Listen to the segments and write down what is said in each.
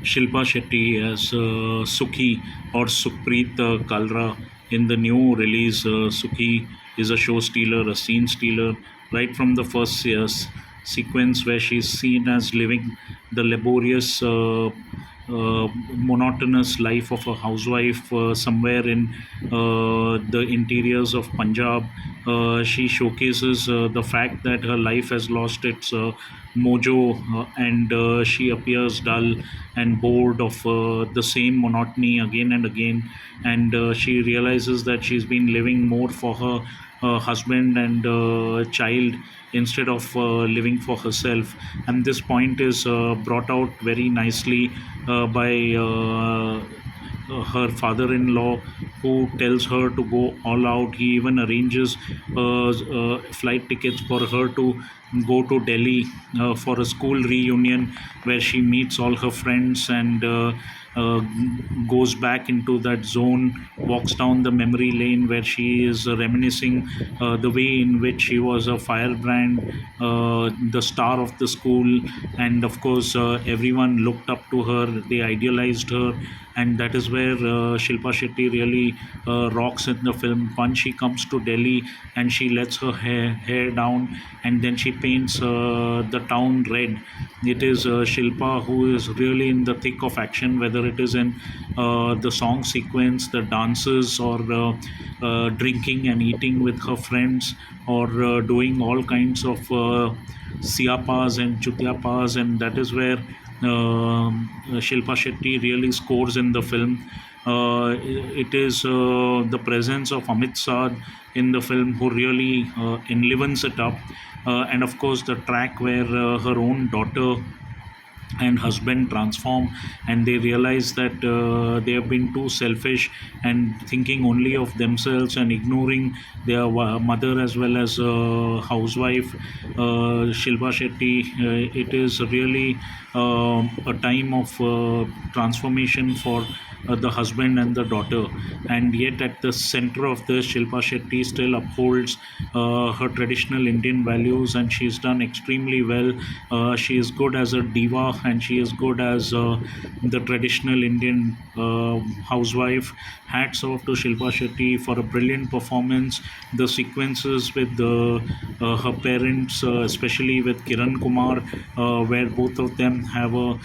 Shilpa Shetty as Sukhee or Sukhpreet Kalra in the new release. Sukhee is a show stealer, a scene stealer, right from the first sequence where she's seen as living the laborious, monotonous life of a housewife somewhere in the interiors of Punjab. She showcases the fact that her life has lost its mojo, and she appears dull and bored of the same monotony again and again. And she realizes that she's been living more for her husband and child instead of living for herself. And this point is brought out very nicely by her father-in-law, who tells her to go all out. He even arranges flight tickets for her to go to Delhi for a school reunion where she meets all her friends and uh, goes back into that zone, walks down the memory lane where she is reminiscing the way in which she was a firebrand, the star of the school, and of course, everyone looked up to her, they idealized her. And that is where Shilpa Shetty really rocks in the film. Once she comes to Delhi and she lets her hair down, and then she paints the town red. It is Shilpa who is really in the thick of action, whether it is in the song sequence, the dances, or drinking and eating with her friends, or doing all kinds of siapas and chutyapas. And that is where Shilpa Shetty really scores in the film. It is the presence of Amit Saad in the film who really enlivens it up. And of course, the track where her own daughter and husband transform, and they realize that they have been too selfish and thinking only of themselves and ignoring their mother as well as housewife, Shilpa Shetty. It is really a time of transformation for the husband and the daughter. And yet at the center of this, Shilpa Shetty still upholds her traditional Indian values, and she's done extremely well. She is good as a diva, and she is good as the traditional Indian housewife. Hats off to Shilpa Shetty for a brilliant performance. The sequences with her parents, especially with Kiran Kumar, where both of them have a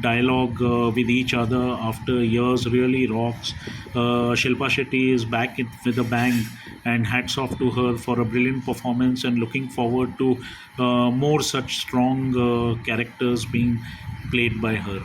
dialogue with each other after years, really rocks. Shilpa Shetty is back with a bang, and hats off to her for a brilliant performance. And looking forward to more such strong characters being played by her.